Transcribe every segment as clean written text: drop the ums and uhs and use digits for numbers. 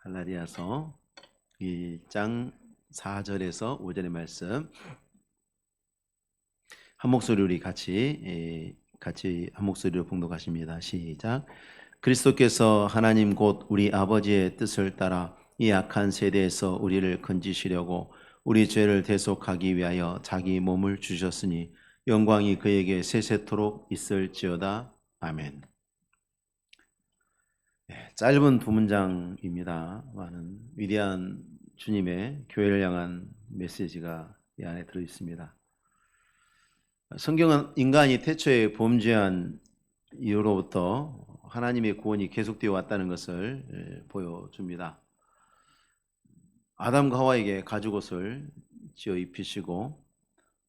갈라디아서 1장 4절에서 5절의 말씀 한 목소리 우리 같이 한 목소리로 봉독하십니다. 시작. 그리스도께서 하나님 곧 우리 아버지의 뜻을 따라 이 악한 세대에서 우리를 건지시려고 우리 죄를 대속하기 위하여 자기 몸을 주셨으니 영광이 그에게 세세토록 있을지어다. 아멘. 짧은 두 문장입니다. 많은 위대한 주님의 교회를 향한 메시지가 이 안에 들어있습니다. 성경은 인간이 태초에 범죄한 이후로부터 하나님의 구원이 계속되어 왔다는 것을 보여줍니다. 아담과 하와에게 가죽옷을 지어 입히시고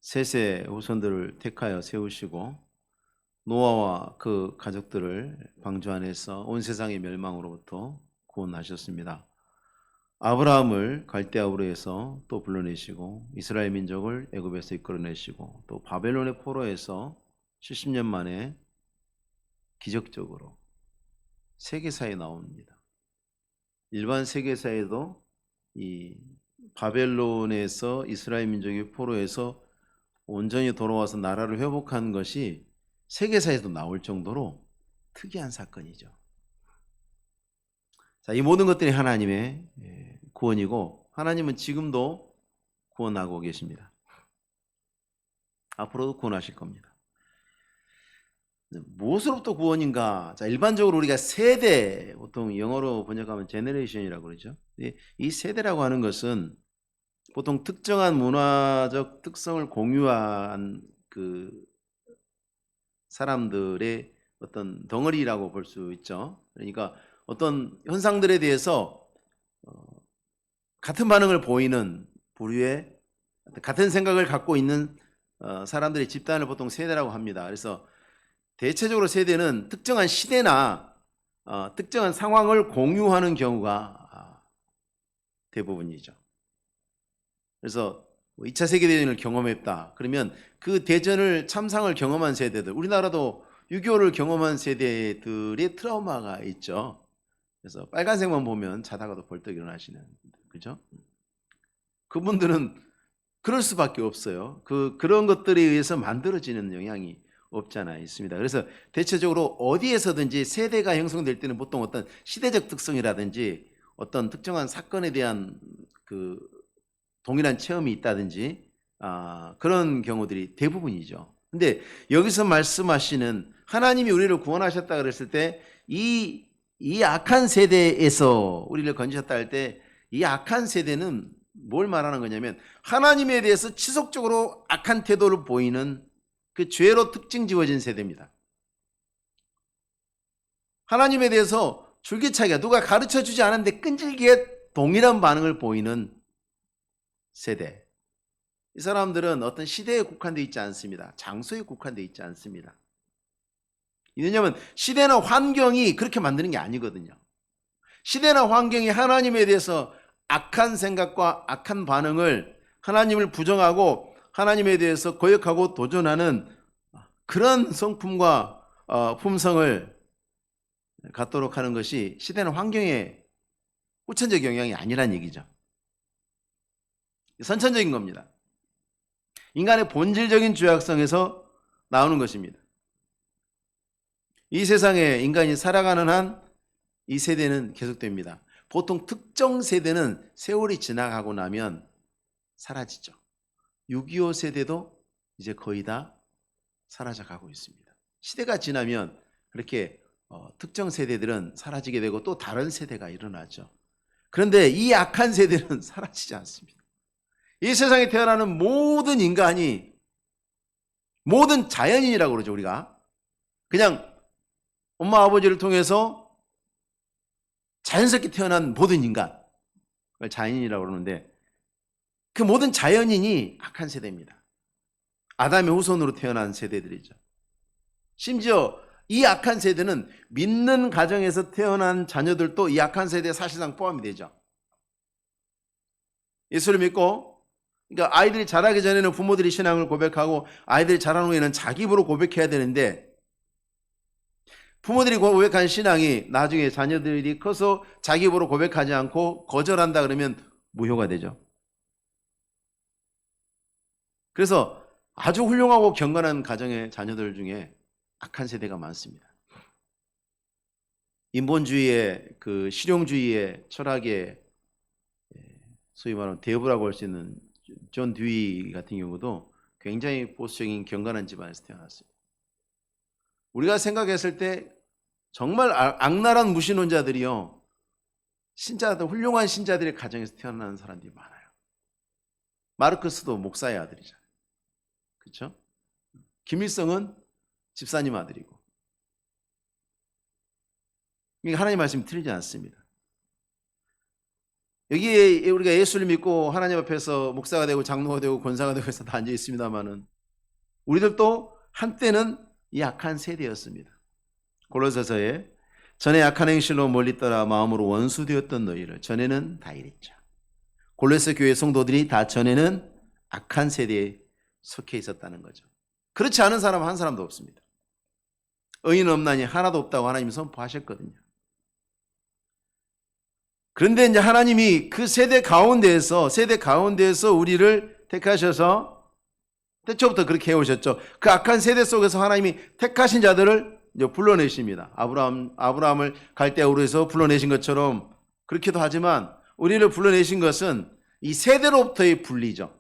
셋의 후손들을 택하여 세우시고 노아와 그 가족들을 방주 안에서 온 세상의 멸망으로부터 구원하셨습니다. 아브라함을 갈대아우르에서 또 불러내시고 이스라엘 민족을 애굽에서 이끌어내시고 또 바벨론의 포로에서 70년 만에 기적적으로 세계사에 나옵니다. 일반 세계사에도 이 바벨론에서 이스라엘 민족의 포로에서 온전히 돌아와서 나라를 회복한 것이 세계사에도 나올 정도로 특이한 사건이죠. 자, 이 모든 것들이 하나님의 구원이고 하나님은 지금도 구원하고 계십니다. 앞으로도 구원하실 겁니다. 무엇으로부터 구원인가? 자, 일반적으로 우리가 세대, 보통 영어로 번역하면 제너레이션이라고 그러죠. 이 세대라고 하는 것은 보통 특정한 문화적 특성을 공유한 그 사람들의 어떤 덩어리라고 볼 수 있죠. 그러니까 어떤 현상들에 대해서 같은 반응을 보이는 부류의 같은 생각을 갖고 있는 사람들의 집단을 보통 세대라고 합니다. 그래서 대체적으로 세대는 특정한 시대나 특정한 상황을 공유하는 경우가 대부분이죠. 그래서 2차 세계대전을 경험했다. 그러면 그 대전을 참상을 경험한 세대들, 우리나라도 6.25를 경험한 세대들의 트라우마가 있죠. 그래서 빨간색만 보면 자다가도 벌떡 일어나시는 분들, 그죠? 그분들은 그럴 수밖에 없어요. 그런 것들에 의해서 만들어지는 영향이 없잖아 있습니다. 그래서 대체적으로 어디에서든지 세대가 형성될 때는 보통 어떤 시대적 특성이라든지 어떤 특정한 사건에 대한 그 동일한 체험이 있다든지 그런 경우들이 대부분이죠. 근데 여기서 말씀하시는 하나님이 우리를 구원하셨다 그랬을 때 이 악한 세대에서 우리를 건지셨다 할 때 이 악한 세대는 뭘 말하는 거냐면 하나님에 대해서 지속적으로 악한 태도를 보이는 그 죄로 특징 지어진 세대입니다. 하나님에 대해서 줄기차게 누가 가르쳐 주지 않았는데 끈질기게 동일한 반응을 보이는 세대. 이 사람들은 어떤 시대에 국한되어 있지 않습니다. 장소에 국한되어 있지 않습니다. 왜냐하면 시대나 환경이 그렇게 만드는 게 아니거든요. 시대나 환경이 하나님에 대해서 악한 생각과 악한 반응을 하나님을 부정하고 하나님에 대해서 거역하고 도전하는 그런 성품과 품성을 갖도록 하는 것이 시대나 환경의 후천적 영향이 아니란 얘기죠. 선천적인 겁니다. 인간의 본질적인 죄악성에서 나오는 것입니다. 이 세상에 인간이 살아가는 한 이 세대는 계속됩니다. 보통 특정 세대는 세월이 지나가고 나면 사라지죠. 6.25 세대도 이제 거의 다 사라져가고 있습니다. 시대가 지나면 그렇게 특정 세대들은 사라지게 되고 또 다른 세대가 일어나죠. 그런데 이 악한 세대는 사라지지 않습니다. 이 세상에 태어나는 모든 인간이, 모든 자연인이라고 그러죠, 우리가. 그냥 엄마 아버지를 통해서 자연스럽게 태어난 모든 인간, 그걸 자연인이라고 그러는데 그 모든 자연인이 악한 세대입니다. 아담의 후손으로 태어난 세대들이죠. 심지어 이 악한 세대는 믿는 가정에서 태어난 자녀들도 이 악한 세대에 사실상 포함이 되죠. 예수를 믿고, 그러니까 아이들이 자라기 전에는 부모들이 신앙을 고백하고 아이들이 자란 후에는 자기 입으로 고백해야 되는데 부모들이 고백한 신앙이 나중에 자녀들이 커서 자기 입으로 고백하지 않고 거절한다 그러면 무효가 되죠. 그래서 아주 훌륭하고 경건한 가정의 자녀들 중에 악한 세대가 많습니다. 인본주의의 그 실용주의의 철학의 소위 말하는 대부라고 할 수 있는 존 듀이 같은 경우도 굉장히 보수적인 경건한 집안에서 태어났습니다. 우리가 생각했을 때 정말 악랄한 무신론자들이요, 신자들, 훌륭한 신자들의 가정에서 태어나는 사람들이 많아요. 마르크스도 목사의 아들이잖아요. 그렇죠? 김일성은 집사님 아들이고. 하나님 말씀이 틀리지 않습니다. 여기에 우리가 예수를 믿고 하나님 앞에서 목사가 되고 장로가 되고 권사가 되고 해서 다 앉아 있습니다만은 우리들도 한때는 이 악한 세대였습니다. 골로새서에 전에 악한 행실로 멀리 떠나 마음으로 원수되었던 너희를 전에는 다 이랬죠. 골로새 교회 성도들이 다 전에는 악한 세대에 속해 있었다는 거죠. 그렇지 않은 사람 한 사람도 없습니다. 의인 없나니 하나도 없다고 하나님이 선포하셨거든요. 그런데 이제 하나님이 그 세대 가운데에서 우리를 택하셔서 태초부터 그렇게 해오셨죠. 그 악한 세대 속에서 하나님이 택하신 자들을 이제 불러내십니다. 아브라함을 갈대아우르에서 불러내신 것처럼 그렇기도 하지만 우리를 불러내신 것은 이 세대로부터의 분리죠.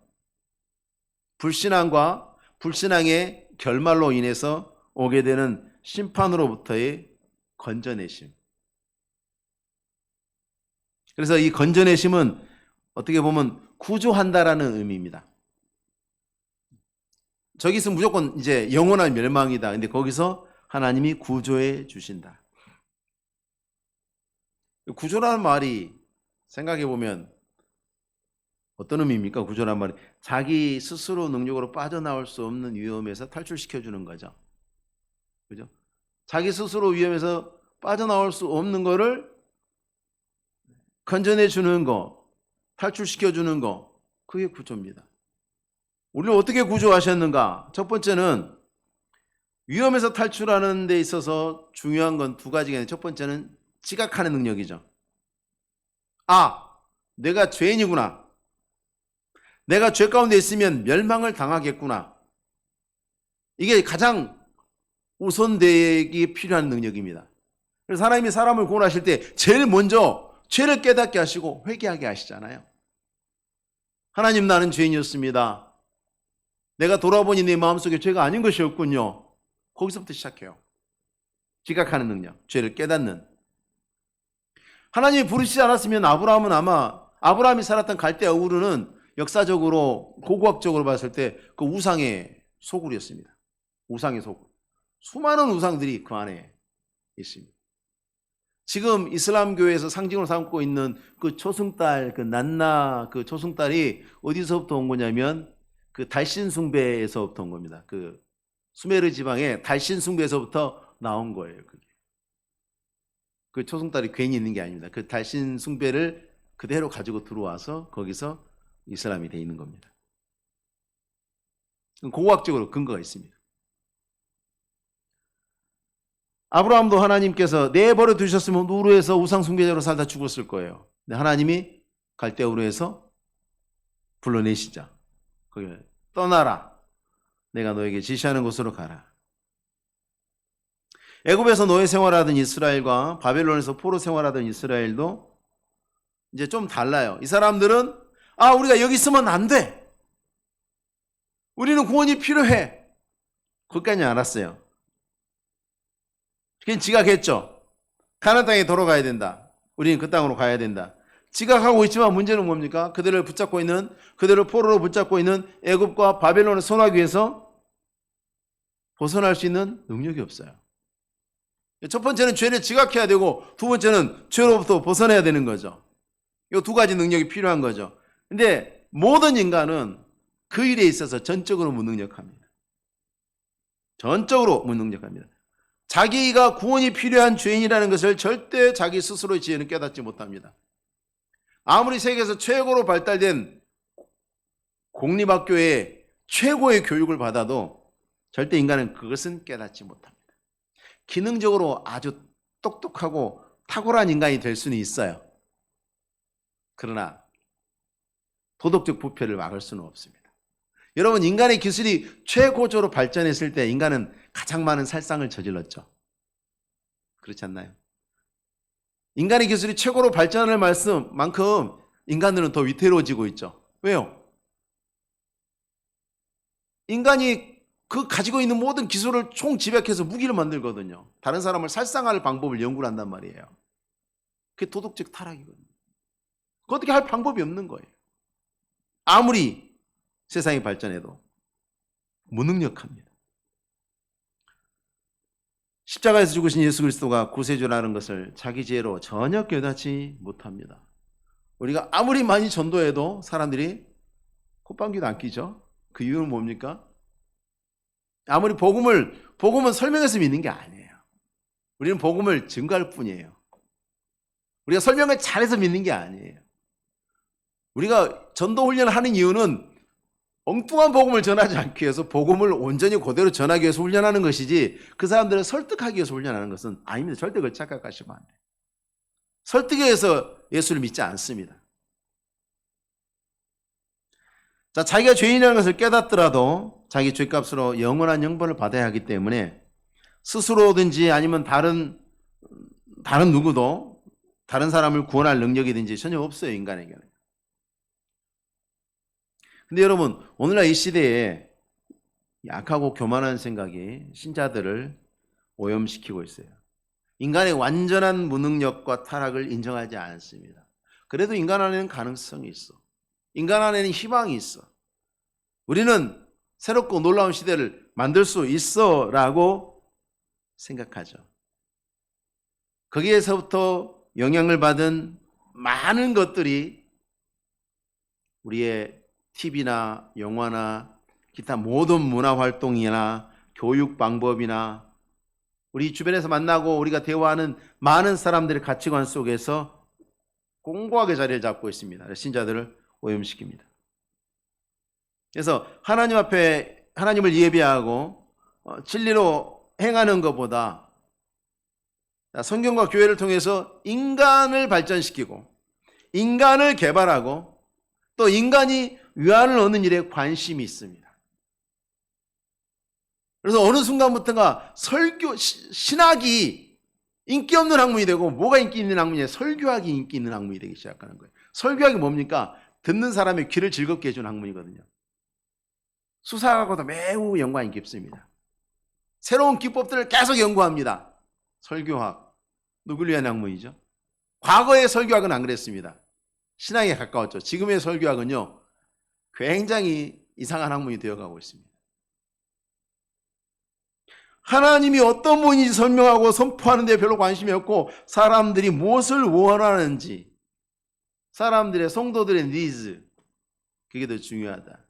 불신앙과 불신앙의 결말로 인해서 오게 되는 심판으로부터의 건져내심. 그래서 이 건져내심은 어떻게 보면 구조한다라는 의미입니다. 저기서 무조건 이제 영원한 멸망이다. 근데 거기서 하나님이 구조해 주신다. 구조라는 말이 생각해 보면 어떤 의미입니까? 구조라는 말이 자기 스스로 능력으로 빠져나올 수 없는 위험에서 탈출시켜 주는 거죠. 그죠? 자기 스스로 위험에서 빠져나올 수 없는 거를 건져내 주는 거, 탈출시켜 주는 거, 그게 구조입니다. 우리를 어떻게 구조하셨는가? 첫 번째는 위험에서 탈출하는 데 있어서 중요한 건 두 가지가 있는데 첫 번째는 지각하는 능력이죠. 아, 내가 죄인이구나. 내가 죄 가운데 있으면 멸망을 당하겠구나. 이게 가장 우선되기 필요한 능력입니다. 그래서 하나님이 사람을 구원하실 때 제일 먼저 죄를 깨닫게 하시고 회개하게 하시잖아요. 하나님, 나는 죄인이었습니다. 내가 돌아보니 내 마음속에 죄가 아닌 것이었군요. 거기서부터 시작해요. 지각하는 능력, 죄를 깨닫는. 하나님이 부르시지 않았으면 아브라함이 살았던 갈대아 우르는 역사적으로 고고학적으로 봤을 때 그 우상의 소굴이었습니다. 우상의 소굴. 수많은 우상들이 그 안에 있습니다. 지금 이슬람교에서 상징으로 삼고 있는 그 초승달, 그 난나 그 초승달이 어디서부터 온 거냐면 그 달신 숭배에서부터 온 겁니다. 그 수메르 지방의 달신 숭배에서부터 나온 거예요. 그게. 그 초승달이 괜히 있는 게 아닙니다. 그 달신 숭배를 그대로 가지고 들어와서 거기서 이슬람이 돼 있는 겁니다. 고고학적으로 근거가 있습니다. 아브라함도 하나님께서 내버려 두셨으면 우르에서 우상 숭배자로 살다 죽었을 거예요. 근데 하나님이 갈대아 우르에서 불러내시자. 거기 떠나라. 내가 너에게 지시하는 곳으로 가라. 애굽에서 노예 생활하던 이스라엘과 바벨론에서 포로 생활하던 이스라엘도 이제 좀 달라요. 이 사람들은 우리가 여기 있으면 안 돼. 우리는 구원이 필요해. 거기까지 알았어요. 그냥 지각했죠. 가나안 땅에 돌아가야 된다. 우리는 그 땅으로 가야 된다. 지각하고 있지만 문제는 뭡니까? 그들을 포로로 붙잡고 있는 애굽과 바벨론을 손아귀 위해서 벗어날 수 있는 능력이 없어요. 첫 번째는 죄를 지각해야 되고 두 번째는 죄로부터 벗어나야 되는 거죠. 이 두 가지 능력이 필요한 거죠. 근데 모든 인간은 그 일에 있어서 전적으로 무능력합니다. 전적으로 무능력합니다. 자기가 구원이 필요한 죄인이라는 것을 절대 자기 스스로의 지혜는 깨닫지 못합니다. 아무리 세계에서 최고로 발달된 공립학교에 최고의 교육을 받아도 절대 인간은 그것은 깨닫지 못합니다. 기능적으로 아주 똑똑하고 탁월한 인간이 될 수는 있어요. 그러나 도덕적 부패를 막을 수는 없습니다. 여러분, 인간의 기술이 최고조로 발전했을 때 인간은 가장 많은 살상을 저질렀죠. 그렇지 않나요? 인간의 기술이 최고로 발전할 만큼 인간들은 더 위태로워지고 있죠. 왜요? 인간이 그 가지고 있는 모든 기술을 총집약해서 무기를 만들거든요. 다른 사람을 살상할 방법을 연구를 한단 말이에요. 그게 도덕적 타락이거든요. 그 어떻게 할 방법이 없는 거예요. 아무리 세상이 발전해도 무능력합니다. 십자가에서 죽으신 예수 그리스도가 구세주라는 것을 자기 지혜로 전혀 깨닫지 못합니다. 우리가 아무리 많이 전도해도 사람들이 콧방귀도 안 끼죠. 그 이유는 뭡니까? 아무리 복음은 설명해서 믿는 게 아니에요. 우리는 복음을 증거할 뿐이에요. 우리가 설명을 잘해서 믿는 게 아니에요. 우리가 전도 훈련을 하는 이유는 엉뚱한 복음을 전하지 않기 위해서 복음을 온전히 그대로 전하기 위해서 훈련하는 것이지, 그 사람들을 설득하기 위해서 훈련하는 것은 아닙니다. 절대 그걸 착각하시면 안 돼요. 설득에 의해서 예수를 믿지 않습니다. 자, 자기가 죄인이라는 것을 깨닫더라도 자기 죄값으로 영원한 형벌을 받아야 하기 때문에 스스로든지 아니면 다른 누구도 다른 사람을 구원할 능력이든지 전혀 없어요, 인간에게는. 근데 여러분, 오늘날 이 시대에 약하고 교만한 생각이 신자들을 오염시키고 있어요. 인간의 완전한 무능력과 타락을 인정하지 않습니다. 그래도 인간 안에는 가능성이 있어. 인간 안에는 희망이 있어. 우리는 새롭고 놀라운 시대를 만들 수 있어 라고 생각하죠. 거기에서부터 영향을 받은 많은 것들이 우리의 TV나 영화나 기타 모든 문화활동이나 교육 방법이나 우리 주변에서 만나고 우리가 대화하는 많은 사람들의 가치관 속에서 공고하게 자리를 잡고 있습니다. 신자들을 오염시킵니다. 그래서 하나님 앞에 하나님을 예배하고 진리로 행하는 것보다 성경과 교회를 통해서 인간을 발전시키고 인간을 개발하고 또 인간이 위안을 얻는 일에 관심이 있습니다. 그래서 어느 순간부터가 신학이 인기 없는 학문이 되고, 뭐가 인기 있는 학문이냐? 설교학이 인기 있는 학문이 되기 시작하는 거예요. 설교학이 뭡니까? 듣는 사람의 귀를 즐겁게 해주는 학문이거든요. 수사하고도 매우 연관이 깊습니다. 새로운 기법들을 계속 연구합니다. 설교학. 누굴 위한 학문이죠? 과거의 설교학은 안 그랬습니다. 신앙에 가까웠죠. 지금의 설교학은요, 굉장히 이상한 학문이 되어가고 있습니다. 하나님이 어떤 분인지 설명하고 선포하는 데 별로 관심이 없고, 사람들이 무엇을 원하는지, 사람들의 성도들의 니즈, 그게 더 중요하다.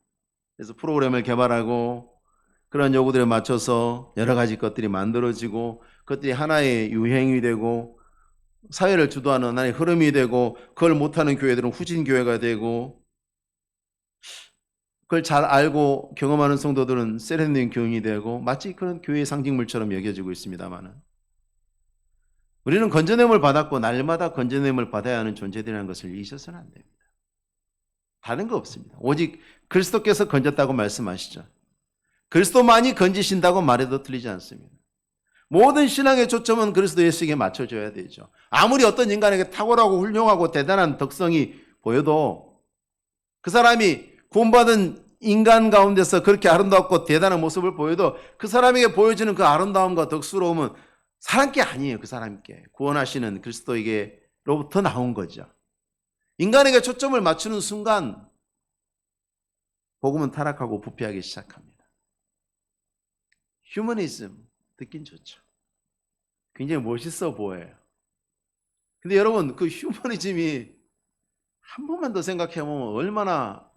그래서 프로그램을 개발하고 그런 요구들에 맞춰서 여러 가지 것들이 만들어지고, 그것들이 하나의 유행이 되고 사회를 주도하는 하나의 흐름이 되고, 그걸 못하는 교회들은 후진 교회가 되고, 그걸 잘 알고 경험하는 성도들은 세련된 교인이 되고, 마치 그런 교회의 상징물처럼 여겨지고 있습니다만은, 우리는 건져냄을 받았고 날마다 건져냄을 받아야 하는 존재들이라는 것을 잊어서는 안 됩니다. 다른 거 없습니다. 오직 그리스도께서 건졌다고 말씀하시죠. 그리스도만이 건지신다고 말해도 틀리지 않습니다. 모든 신앙의 초점은 그리스도 예수에게 맞춰져야 되죠. 아무리 어떤 인간에게 탁월하고 훌륭하고 대단한 덕성이 보여도, 그 사람이 구원받은 인간 가운데서 그렇게 아름답고 대단한 모습을 보여도 그 사람에게 보여지는 그 아름다움과 덕스러움은 사람께 아니에요. 그 사람께 구원하시는 그리스도에게로부터 나온 거죠. 인간에게 초점을 맞추는 순간 복음은 타락하고 부패하기 시작합니다. 휴머니즘 듣긴 좋죠. 굉장히 멋있어 보여요. 근데 여러분, 그 휴머니즘이 한 번만 더 생각해보면 얼마나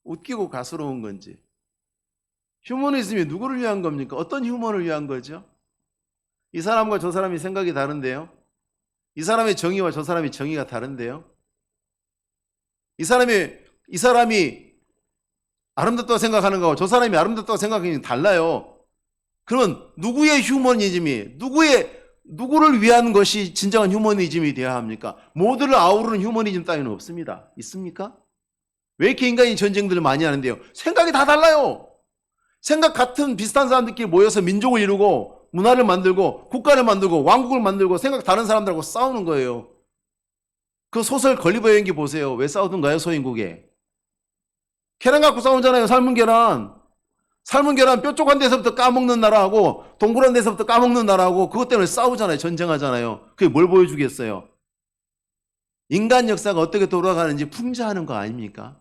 웃기고 가스로운 건지. 휴머니즘이 누구를 위한 겁니까? 어떤 휴머를 위한 거죠? 이 사람과 저 사람이 생각이 다른데요? 이 사람의 정의와 저 사람의 정의가 다른데요? 이 사람이 아름답다고 생각하는 거와 저 사람이 아름답다고 생각하는 게 달라요. 그러면 누구의 휴머니즘이, 누구를 위한 것이 진정한 휴머니즘이 되어야 합니까? 모두를 아우르는 휴머니즘 따위는 없습니다. 있습니까? 왜 이렇게 인간이 전쟁들을 많이 하는데요? 생각이 다 달라요. 생각 같은 비슷한 사람들끼리 모여서 민족을 이루고 문화를 만들고 국가를 만들고 왕국을 만들고 생각 다른 사람들하고 싸우는 거예요. 그 소설 걸리버 여행기 보세요. 왜 싸우던가요? 소인국에. 계란 갖고 싸우잖아요. 삶은 계란. 삶은 계란 뾰족한 데서부터 까먹는 나라하고 동그란 데서부터 까먹는 나라하고 그것 때문에 싸우잖아요. 전쟁하잖아요. 그게 뭘 보여주겠어요? 인간 역사가 어떻게 돌아가는지 풍자하는 거 아닙니까?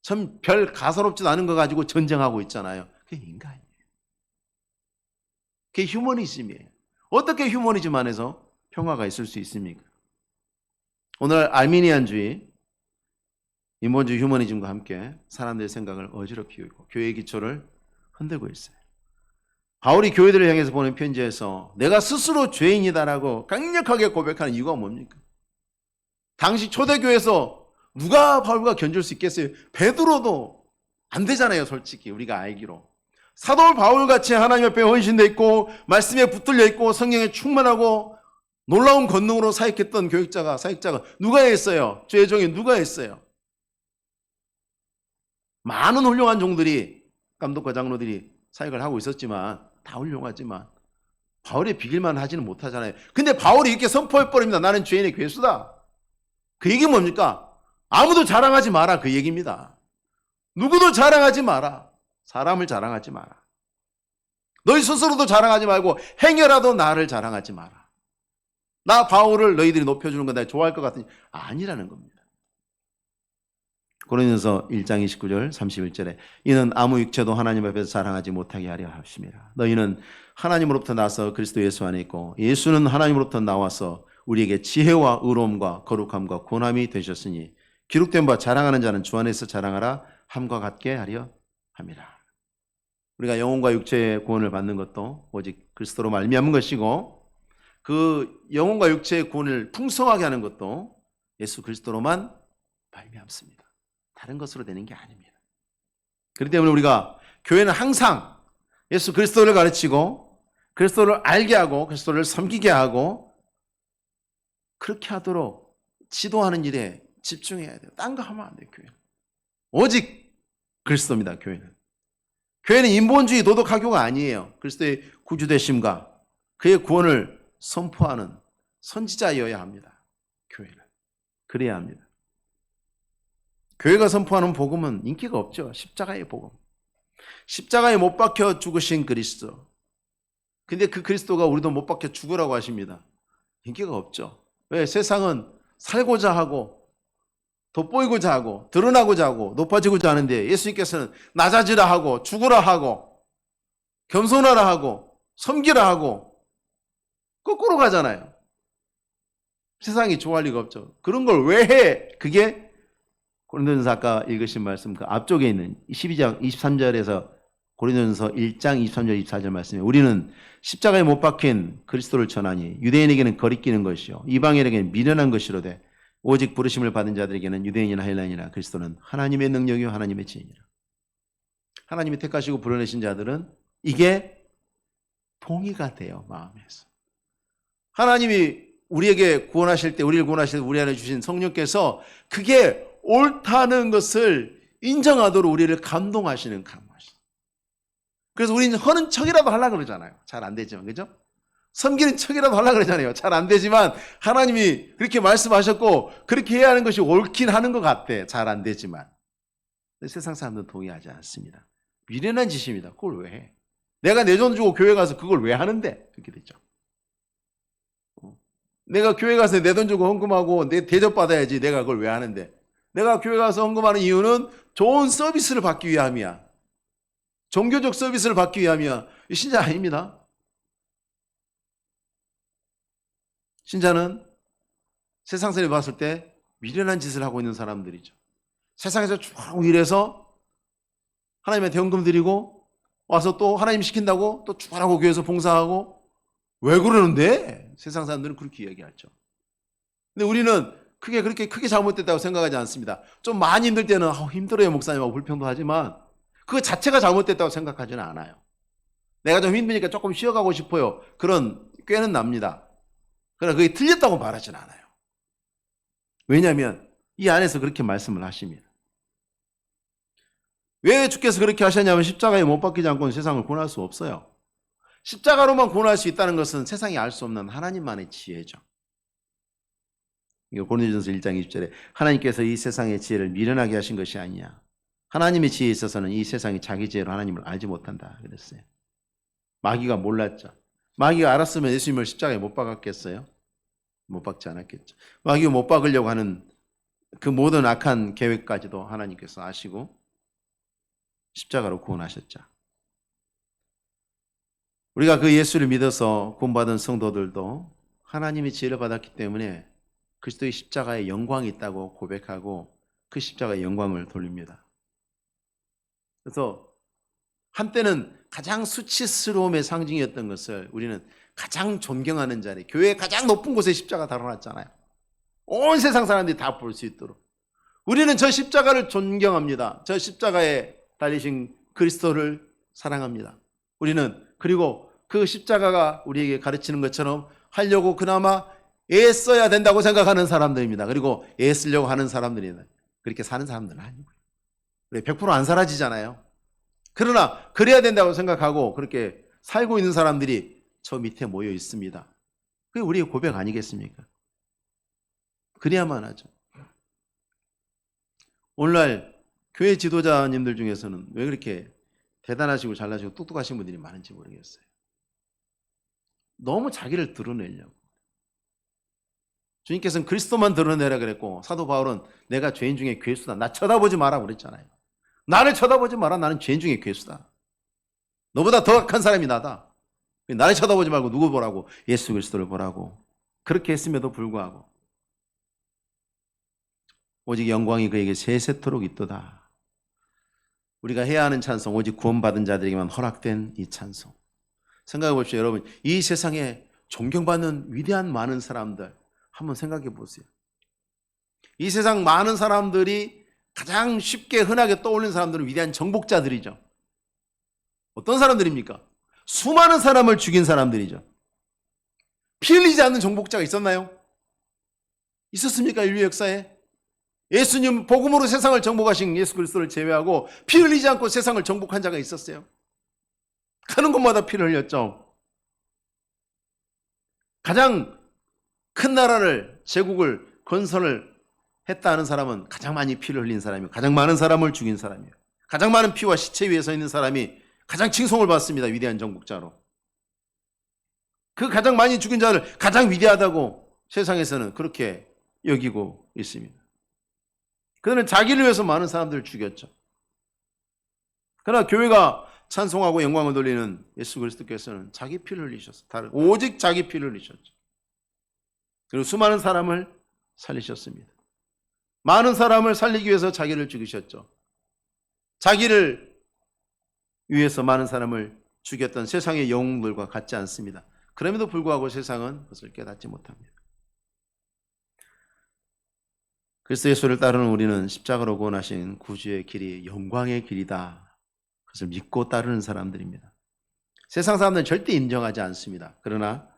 참 별 가소롭지도 않은 거 가지고 전쟁하고 있잖아요. 그게 인간이에요. 그게 휴머니즘이에요. 어떻게 휴머니즘 안에서 평화가 있을 수 있습니까? 오늘 알미니안주의, 인본주의 휴머니즘과 함께 사람들의 생각을 어지럽히고 교회의 기초를 흔들고 있어요. 바울이 교회들을 향해서 보낸 편지에서 내가 스스로 죄인이다라고 강력하게 고백하는 이유가 뭡니까? 당시 초대교회에서 누가 바울과 견줄 수 있겠어요? 베드로도 안 되잖아요, 솔직히 우리가 알기로. 사도 바울같이 하나님 앞에 헌신되어 있고 말씀에 붙들려 있고 성령에 충만하고 놀라운 권능으로 사역했던 사역자가 누가 했어요? 주의 종이 누가 했어요? 많은 훌륭한 종들이, 감독과 장로들이 사역을 하고 있었지만 다 훌륭하지만 바울의 비길만 하지는 못하잖아요. 근데 바울이 이렇게 선포해버립니다. 나는 죄인의 괴수다. 그 얘기 뭡니까? 아무도 자랑하지 마라, 그 얘기입니다. 누구도 자랑하지 마라. 사람을 자랑하지 마라. 너희 스스로도 자랑하지 말고 행여라도 나를 자랑하지 마라. 나 바울을 너희들이 높여주는 건 내가 좋아할 것 같으니 아니라는 겁니다. 고린도서 1장 29절 31절에 이는 아무 육체도 하나님 앞에서 자랑하지 못하게 하려 하십니다. 너희는 하나님으로부터 나서 그리스도 예수 안에 있고 예수는 하나님으로부터 나와서 우리에게 지혜와 의로움과 거룩함과 권함이 되셨으니 기록된 바 자랑하는 자는 주 안에서 자랑하라 함과 같게 하려 함이라. 우리가 영혼과 육체의 구원을 받는 것도 오직 그리스도로 말미암은 것이고 그 영혼과 육체의 구원을 풍성하게 하는 것도 예수 그리스도로만 말미암습니다. 다른 것으로 되는 게 아닙니다. 그렇기 때문에 우리가 교회는 항상 예수 그리스도를 가르치고 그리스도를 알게 하고 그리스도를 섬기게 하고 그렇게 하도록 지도하는 일에 집중해야 돼요. 딴 거 하면 안 돼요. 교회는 오직 그리스도입니다. 교회는 인본주의 도덕 학교가 아니에요. 그리스도의 구주되심과 그의 구원을 선포하는 선지자여야 합니다. 교회는 그래야 합니다. 교회가 선포하는 복음은 인기가 없죠. 십자가의 복음. 십자가에 못 박혀 죽으신 그리스도. 근데 그 그리스도가 우리도 못 박혀 죽으라고 하십니다. 인기가 없죠. 왜? 세상은 살고자 하고 돋보이고자 하고 드러나고자 하고 높아지고자 하는데 예수님께서는 낮아지라 하고 죽으라 하고 겸손하라 하고 섬기라 하고 거꾸로 가잖아요. 세상이 좋아할 리가 없죠. 그런 걸 왜 해? 그게 고린도전서 아까 읽으신 말씀 그 앞쪽에 있는 12장 23절에서 고린도전서 1장 23절 24절 말씀에 우리는 십자가에 못 박힌 그리스도를 전하니 유대인에게는 거리끼는 것이요 이방인에게는 미련한 것이로되 오직 부르심을 받은 자들에게는 유대인이나 헬라인이나 그리스도는 하나님의 능력이요 하나님의 지혜니라. 하나님이 택하시고 불러내신 자들은 이게 동의가 돼요. 마음에서. 하나님이 우리에게 구원하실 때 우리를 구원하실 때 우리 안에 주신 성령께서 그게 옳다는 것을 인정하도록 우리를 감동하시는 감동하시죠. 그래서 우리는 허는 척이라도 하려고 그러잖아요. 잘 안 되지만, 그죠? 섬기는 척이라도 하려고 그러잖아요. 잘 안 되지만 하나님이 그렇게 말씀하셨고 그렇게 해야 하는 것이 옳긴 하는 것 같아. 잘 안 되지만. 세상 사람들은 동의하지 않습니다. 미련한 짓입니다. 그걸 왜 해? 내가 내 돈 주고 교회 가서 그걸 왜 하는데? 그렇게 되죠. 내가 교회 가서 내 돈 주고 헌금하고 내 대접받아야지 내가 그걸 왜 하는데? 내가 교회 가서 헌금하는 이유는 좋은 서비스를 받기 위함이야. 종교적 서비스를 받기 위함이야. 신자 아닙니다. 신자는 세상 사람이 봤을 때 미련한 짓을 하고 있는 사람들이죠. 세상에서 쭉 일해서 하나님한테 헌금 드리고 와서 또 하나님 시킨다고 또 주말하고 교회에서 봉사하고 왜 그러는데? 세상 사람들은 그렇게 이야기하죠. 근데 우리는 그렇게 크게 잘못됐다고 생각하지 않습니다. 좀 많이 힘들 때는 힘들어요 목사님하고 불평도 하지만 그 자체가 잘못됐다고 생각하지는 않아요. 내가 좀 힘드니까 조금 쉬어가고 싶어요. 그런 꾀는 납니다. 그러나 그게 틀렸다고 말하진 않아요. 왜냐하면 이 안에서 그렇게 말씀을 하십니다. 왜 주께서 그렇게 하셨냐면 십자가에 못 박히지 않고는 세상을 구원할 수 없어요. 십자가로만 구원할 수 있다는 것은 세상이 알 수 없는 하나님만의 지혜죠. 고린도전서 1장 20절에 하나님께서 이 세상의 지혜를 미련하게 하신 것이 아니냐. 하나님의 지혜에 있어서는 이 세상이 자기 지혜로 하나님을 알지 못한다 그랬어요. 마귀가 몰랐죠. 마귀가 알았으면 예수님을 십자가에 못 박았겠어요? 못 박지 않았겠죠. 마귀가 못 박으려고 하는 그 모든 악한 계획까지도 하나님께서 아시고 십자가로 구원하셨죠. 우리가 그 예수를 믿어서 구원받은 성도들도 하나님의 지혜를 받았기 때문에 그리스도의 십자가에 영광이 있다고 고백하고 그 십자가의 영광을 돌립니다. 그래서 한때는 가장 수치스러움의 상징이었던 것을 우리는 가장 존경하는 자리, 교회의 가장 높은 곳에 십자가 달아놨잖아요. 온 세상 사람들이 다 볼 수 있도록. 우리는 저 십자가를 존경합니다. 저 십자가에 달리신 그리스도를 사랑합니다. 우리는 그리고 그 십자가가 우리에게 가르치는 것처럼 하려고 그나마 애써야 된다고 생각하는 사람들입니다. 그리고 애쓰려고 하는 사람들입니다. 그렇게 사는 사람들은 아니고요. 100%안 사라지잖아요. 그러나 그래야 된다고 생각하고 그렇게 살고 있는 사람들이 저 밑에 모여 있습니다. 그게 우리의 고백 아니겠습니까? 그래야만 하죠. 오늘날 교회 지도자님들 중에서는 왜 그렇게 대단하시고 잘나시고 똑똑하신 분들이 많은지 모르겠어요. 너무 자기를 드러내려고. 주님께서는 그리스도만 드러내라 그랬고 사도 바울은 내가 죄인 중에 괴수다. 나 쳐다보지 마라 그랬잖아요. 나를 쳐다보지 마라. 나는 죄인 중에 괴수다. 너보다 더 악한 사람이 나다. 나를 쳐다보지 말고 누구 보라고? 예수 그리스도를 보라고. 그렇게 했음에도 불구하고 오직 영광이 그에게 세세토록 있도다. 우리가 해야 하는 찬송, 오직 구원받은 자들에게만 허락된 이 찬송. 생각해 보십시오. 여러분, 이 세상에 존경받는 위대한 많은 사람들 한번 생각해 보세요. 이 세상 많은 사람들이 가장 쉽게 흔하게 떠올리는 사람들은 위대한 정복자들이죠. 어떤 사람들입니까? 수많은 사람을 죽인 사람들이죠. 피 흘리지 않는 정복자가 있었나요? 있었습니까? 인류 역사에? 예수님 복음으로 세상을 정복하신 예수 그리스도를 제외하고 피 흘리지 않고 세상을 정복한 자가 있었어요. 가는 곳마다 피를 흘렸죠. 가장 큰 나라를, 제국을 건설을 했다 하는 사람은 가장 많이 피를 흘린 사람이에요. 가장 많은 사람을 죽인 사람이에요. 가장 많은 피와 시체 위에 서 있는 사람이 가장 칭송을 받습니다. 위대한 정복자로. 그 가장 많이 죽인 자를 가장 위대하다고 세상에서는 그렇게 여기고 있습니다. 그들은 자기를 위해서 많은 사람들을 죽였죠. 그러나 교회가 찬송하고 영광을 돌리는 예수 그리스도께서는 자기 피를 흘리셨어요. 오직 자기 피를 흘리셨죠. 그리고 수많은 사람을 살리셨습니다. 많은 사람을 살리기 위해서 자기를 죽이셨죠. 자기를 위해서 많은 사람을 죽였던 세상의 영웅들과 같지 않습니다. 그럼에도 불구하고 세상은 그것을 깨닫지 못합니다. 그리스도 예수를 따르는 우리는 십자가로 구원하신 구주의 길이 영광의 길이다. 그것을 믿고 따르는 사람들입니다. 세상 사람들은 절대 인정하지 않습니다. 그러나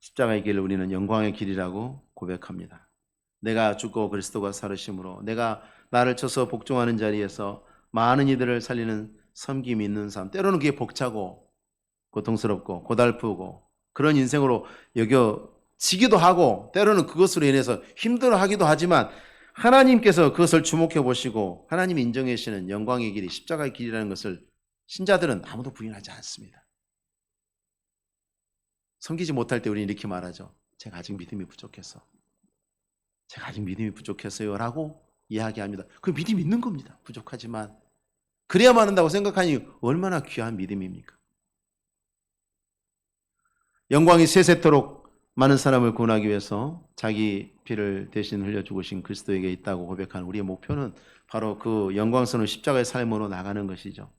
십자가의 길을 우리는 영광의 길이라고 고백합니다. 내가 죽고 그리스도가 살으심으로 내가 나를 쳐서 복종하는 자리에서 많은 이들을 살리는 섬김이 있는 삶, 때로는 그게 벅차고 고통스럽고 고달프고 그런 인생으로 여겨지기도 하고 때로는 그것으로 인해서 힘들어하기도 하지만 하나님께서 그것을 주목해 보시고 하나님이 인정해 주시는 영광의 길이 십자가의 길이라는 것을 신자들은 아무도 부인하지 않습니다. 섬기지 못할 때 우리는 이렇게 말하죠. 제가 아직 믿음이 부족해서. 제가 아직 믿음이 부족해서요 라고 이야기합니다. 그 믿음이 있는 겁니다. 부족하지만 그래야만 한다고 생각하니 얼마나 귀한 믿음입니까? 영광이 세세토록 많은 사람을 구원하기 위해서 자기 피를 대신 흘려 죽으신 그리스도에게 있다고 고백하는 우리의 목표는 바로 그 영광스러운 십자가의 삶으로 나가는 것이죠.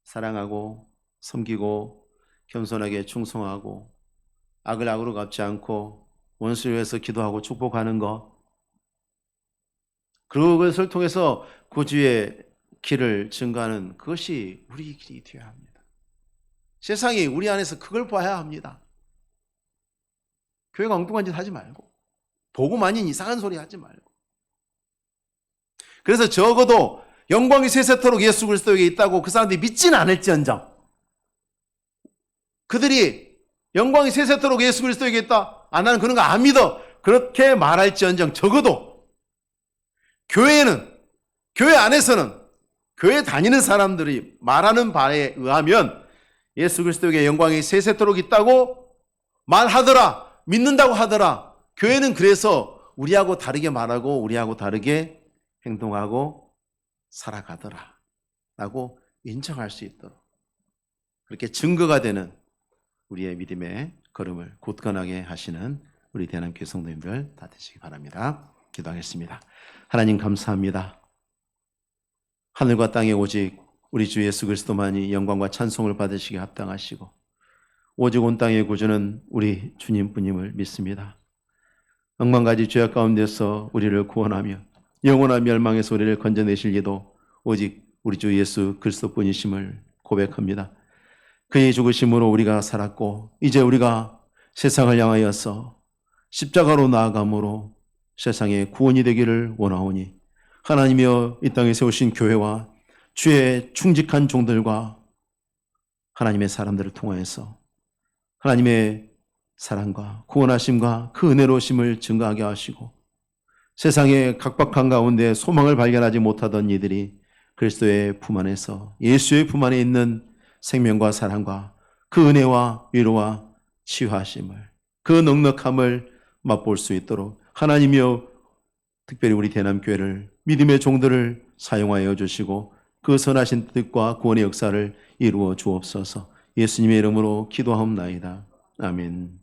사랑하고 섬기고 겸손하게 충성하고 악을 악으로 갚지 않고 원수를 위해서 기도하고 축복하는 것, 그것을 통해서 구주의 길을 증거하는 그것이 우리 길이 되어야 합니다. 세상이 우리 안에서 그걸 봐야 합니다. 교회가 엉뚱한 짓 하지 말고, 복음 아닌 이상한 소리 하지 말고. 그래서 적어도 영광이 세세토록 예수 그리스도에게 있다고 그 사람들이 믿지는 않을지언정, 그들이 영광이 세세토록 예수 그리스도에게 있다, 나는 그런 거 안 믿어, 그렇게 말할지언정, 적어도 교회에는, 교회 안에서는, 교회 다니는 사람들이 말하는 바에 의하면 예수 그리스도에게 영광이 세세토록 있다고 말하더라, 믿는다고 하더라. 교회는 그래서 우리하고 다르게 말하고 우리하고 다르게 행동하고 살아가더라 라고 인정할 수 있도록, 그렇게 증거가 되는 우리의 믿음의 걸음을 굳건하게 하시는 우리 대한민국 성도님들 다 되시기 바랍니다. 기도하겠습니다. 하나님 감사합니다. 하늘과 땅에 오직 우리 주 예수 그리스도만이 영광과 찬송을 받으시기 합당하시고 오직 온 땅의 구주는 우리 주님뿐임을 믿습니다. 억만가지 죄악 가운데서 우리를 구원하며 영원한 멸망에서 우리를 건져내실 이도 오직 우리 주 예수 그리스도뿐이심을 고백합니다. 그의 죽으심으로 우리가 살았고 이제 우리가 세상을 향하여서 십자가로 나아감으로 세상의 구원이 되기를 원하오니 하나님이여 이 땅에 세우신 교회와 주의 충직한 종들과 하나님의 사람들을 통하여서 하나님의 사랑과 구원하심과 그 은혜로우심을 증거하게 하시고 세상의 각박한 가운데 소망을 발견하지 못하던 이들이 그리스도의 품 안에서 예수의 품 안에 있는 생명과 사랑과 그 은혜와 위로와 치유하심을, 그 넉넉함을 맛볼 수 있도록 하나님이여 특별히 우리 대남교회를, 믿음의 종들을 사용하여 주시고 그 선하신 뜻과 구원의 역사를 이루어 주옵소서. 예수님의 이름으로 기도하옵나이다. 아멘.